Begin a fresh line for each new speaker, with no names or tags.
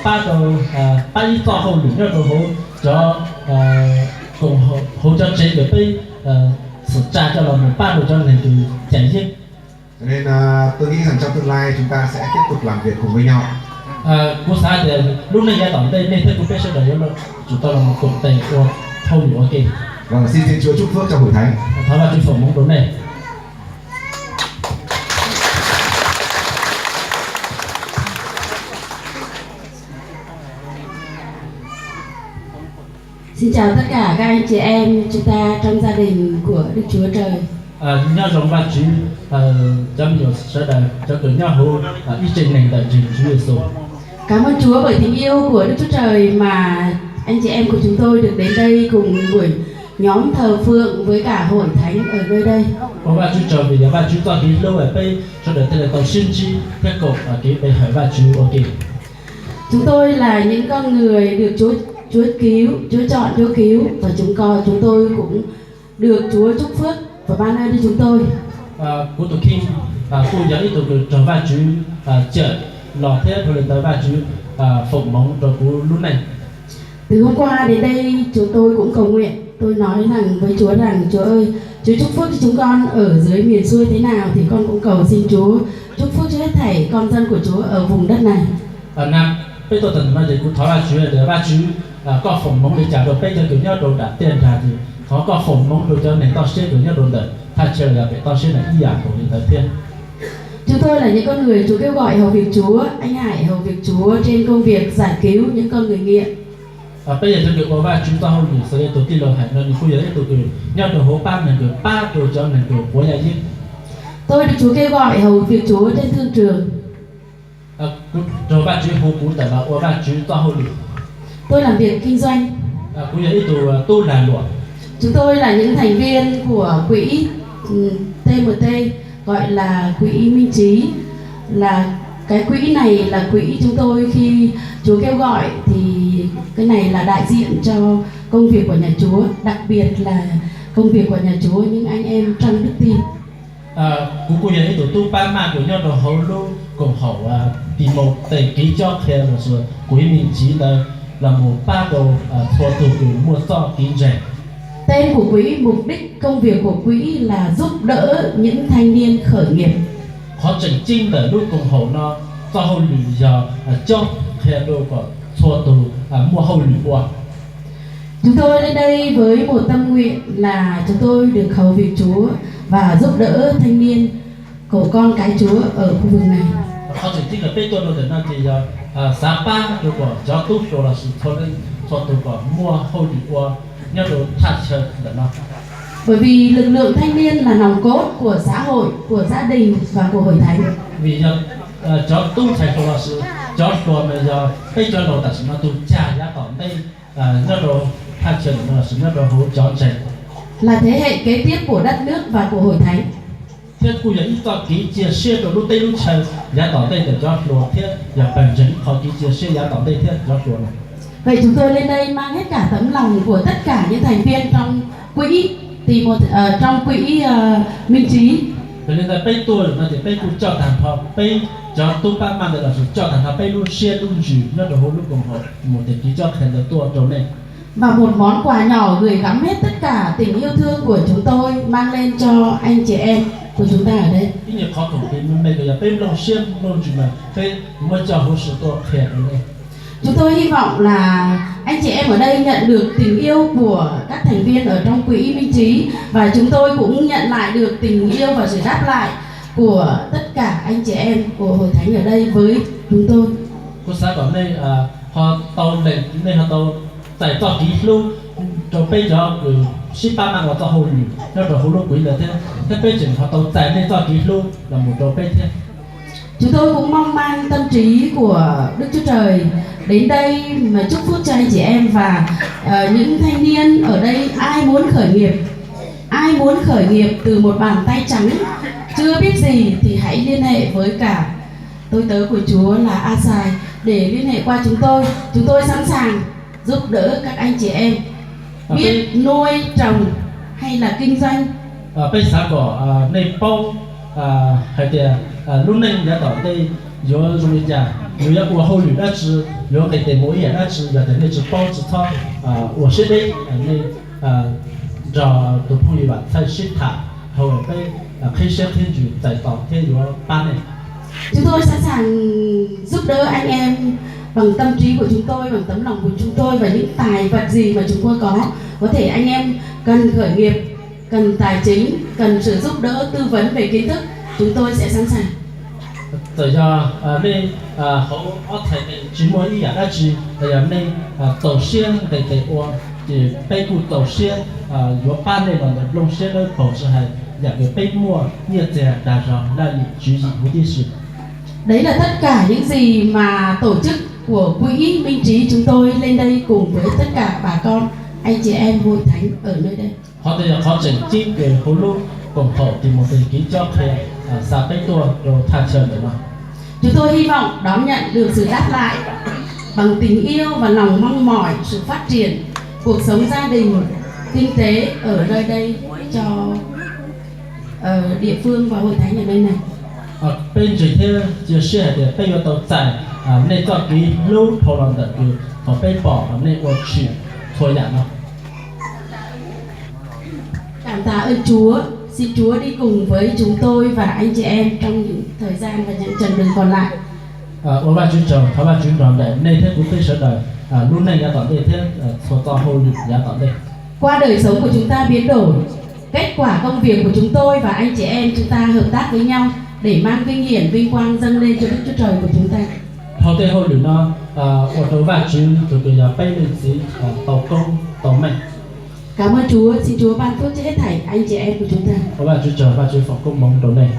ba đồ ba ít to hậu lửa nhớ đồ cho cùng hỗ trợ chế được cái sự trả cho là một ba đồ cho nền từ chảy riêng.
Cho nên tôi nghĩ rằng trong tương lai chúng ta sẽ tiếp tục làm việc cùng với nhau.
Cú xã thì lúc này tổng đây nên thế cũng biết sẽ đợi cho chúng ta là một cuộc tệ của hậu lửa ok.
Vâng, xin Thiên Chúa chúc phước cho hội thánh.
Đó là chúc phúc mong đúng này.
Xin chào tất cả các anh chị em chúng ta trong gia đình của Đức Chúa Trời.
Nhớ rằng ba chú trong nhiều sẽ đời cho cứ nhau hồ ý trình này tại trình Chúa Giêsu.
Cảm ơn Chúa bởi tình yêu của Đức Chúa Trời mà anh chị em của chúng tôi được đến đây cùng buổi nhóm thờ phượng với cả hội thánh ở nơi đây.
Và ba chú trời vì ba chú cho cái lâu ở đây cho đến tới tàu xin chi cái cột ở cái bên hỏi ba chú ok.
Chúng tôi là những con người được Chúa cứu, Chúa chọn, Chúa cứu và chúng tôi cũng được Chúa chúc phước và ban ơn cho chúng tôi.
Của tụi King, cô giáo ý tụi được trở ba chú chợ lò thế rồi tới ba chú phụng mong rồi của lúc này.
Từ hôm qua đến đây chúng tôi cũng cầu nguyện. Tôi nói rằng với Chúa rằng Chúa ơi, Chúa chúc phước cho chúng con ở dưới miền xuôi thế nào thì con cũng cầu xin Chúa chúc phước cho hết thảy con dân của Chúa ở vùng đất này.
Nam bây tôi từng nói thì cũng thảo ba chú để ba chú có phụng mong để trả đồ bây giờ kiểu nhau đồ đã tiền ra thì họ có phụng mong đồ cho nên tao sẽ kiểu nhau đồ đợi thay chờ là phải tao sẽ là ý dạng của những thời thiên.
Chúng tôi là những con người Chúa kêu gọi hầu việc Chúa, anh Hải hầu việc Chúa trên công việc giải cứu những con người nghiện.
Bây giờ tôi được ba chúng ta hôm nay sẽ tổ tiên lời hẹn nên bây giờ tôi nhau đồ hố ba này được ba đồ cho này đồ của nhà riêng.
Tôi được Chúa kêu gọi hầu việc Chúa trên thương trường.
Rồi ba chú hố cũ tại bà ba chú ta hôm nay.
Tôi làm việc kinh doanh.
Bây giờ tôi là luật.
Chúng tôi là những thành viên của quỹ TMT gọi là quỹ Minh Trí. Là cái quỹ này là quỹ chúng tôi khi Chúa kêu gọi thì cái này là đại diện cho công việc của nhà Chúa, đặc biệt là công việc của nhà Chúa những anh em trong đức tin.
Cũng bây giờ tôi ba mà của nhau đồ hậu luôn cùng hậu tìm một tệ ký cho khe rồi quỹ Minh Trí là một ba đồ thua từ mua to kinh doanh.
Tên của quỹ, mục đích công việc của quỹ là giúp đỡ những thanh niên khởi nghiệp.
Họ chỉnh chính để lúc cùng hậu nó do hậu lụy giờ cho khe đồ của thua từ mua hậu lụy qua.
Chúng tôi đến đây với một tâm nguyện là chúng tôi được hầu việc Chúa và giúp đỡ thanh niên của con cái Chúa ở khu vực này.
Họ chỉnh chính là bên tôi rồi nó thì giá ba đồ của cho tốt rồi là sự thôi từ của mua hậu lụy qua nhau đồ thật sự để nó.
Bởi vì lực lượng thanh niên là nòng cốt của xã hội, của gia đình và của hội thánh.
Vì cho tu thầy đồ là sự cho đồ mà giờ bây giờ đồ tại sự nó tu trả giá tổng đây nó đồ thật sự là sự nó đồ hỗ trợ trẻ.
Là thế hệ kế tiếp của đất nước và của hội thánh.
Thế cụ giờ ít to kỹ chia sẻ đồ lúc tây lúc trời giá tổng đây để cho đồ thiết và bản chất họ kỹ chia sẻ giá tổng đây thiết cho đồ này.
Vậy chúng tôi lên đây mang hết cả tấm lòng của tất cả những thành viên trong quỹ thì trong quỹ Minh Trí.
Cho nên là bây tôi là thì bây cũng cho thằng họ bây cho tôi ba mang là cho thằng họ bây luôn share luôn giữ nó đồ lúc cùng họ một cái kỹ cho thành là tôi đồ này.
Và một món quà nhỏ gửi gắm hết tất cả tình yêu thương của chúng tôi mang lên cho anh chị em của chúng ta ở đây.
Cái nhiều khó khăn thì mình bây giờ bây luôn share luôn giữ mà bây mới cho hỗ trợ tôi khỏe này.
Chúng tôi hy vọng là anh chị em ở đây nhận được tình yêu của các thành viên ở trong quỹ Minh Trí và chúng tôi cũng nhận lại được tình yêu và sự đáp lại của tất cả anh chị em của hội thánh ở đây với chúng tôi.
Cô xã ở đây họ tàu lên nên họ tàu tại cho kỹ luôn rồi bây giờ cứ ship ba mang vào cho hậu lụy nó rồi hậu lụy quỷ là thế thế bây giờ họ tàu tại nên cho kỹ luôn là một đồ bây thế.
Chúng tôi cũng mong mang tâm trí của Đức Chúa Trời đến đây mà chúc phúc cho anh chị em và những thanh niên ở đây ai muốn khởi nghiệp từ một bàn tay trắng chưa biết gì thì hãy liên hệ với cả tôi tớ của Chúa là Asai để liên hệ qua chúng tôi sẵn sàng giúp đỡ các anh chị em biết nuôi trồng hay là kinh doanh.
Bây giờ có Nepal hay là lúc này đã tới đây do du lịch 如要我后女那只，如果给某眼那只，有的那只包子汤我是那giờ tụi phụ nữ bạn phải ship thả hầu cái khi ship thiên chủ tại tàu thiên chủ ban này.
Chúng tôi sẵn sàng giúp đỡ anh em bằng tâm trí của chúng tôi, bằng tấm lòng của chúng tôi và những tài vật gì mà chúng tôi có thể anh em cần khởi nghiệp, cần tài chính, cần sự giúp đỡ tư vấn về kiến thức, chúng tôi sẽ sẵn sàng.
Tại do nên họ có thể chỉ muốn ý là chỉ tại do nên tổ tiên để qua thì bây cụ tổ tiên có ban này là lông tiên ở cổ sẽ hay là cái bây mua nhiệt tiền đa rồi là những chuyện gì cũng đi sự.
Đấy là tất cả những gì mà tổ chức của quỹ Minh Trí chúng tôi lên đây cùng với tất cả bà con, anh chị em hội thánh ở nơi đây.
Họ thì họ chỉnh chính cái hồ lô cùng họ thì một cái ký cho thầy xa bấy tua rồi tha chờ để mà.
Chúng tôi hy vọng đón nhận được sự đáp lại bằng tình yêu và lòng mong mỏi sự phát triển cuộc sống gia đình, kinh tế ở nơi đây cho địa phương và hội thánh ở nơi này.
Bên dưới thế chia sẻ để bây giờ tàu giải nên cho cái lô thổ lòng được họ bên bỏ nên qua chuyện thôi nhạc nó.
Cảm tạ ơn Chúa, xin Chúa đi cùng với chúng tôi và anh chị em trong những thời gian và những chặng đường còn lại.
Ủa bà chú chồng, thảo bà chú chồng để nên thế cũng phải sợ đời lúc này nhà tỏ đây thế số to hô lực nhà tỏ đây.
Qua đời sống của chúng ta biến đổi, kết quả công việc của chúng tôi và anh chị em chúng ta hợp tác với nhau để mang vinh hiển vinh quang dâng lên cho Đức Chúa Trời của chúng ta.
Hậu thế hô lực nó ủa đối bà chú tụi cái bây lên gì tàu công, tàu mạnh.
Cảm ơn Chúa, xin Chúa ban phước cho hết thảy anh chị em của chúng ta.
Ủa bà chú chồng, bà chú phòng công mong đồ này.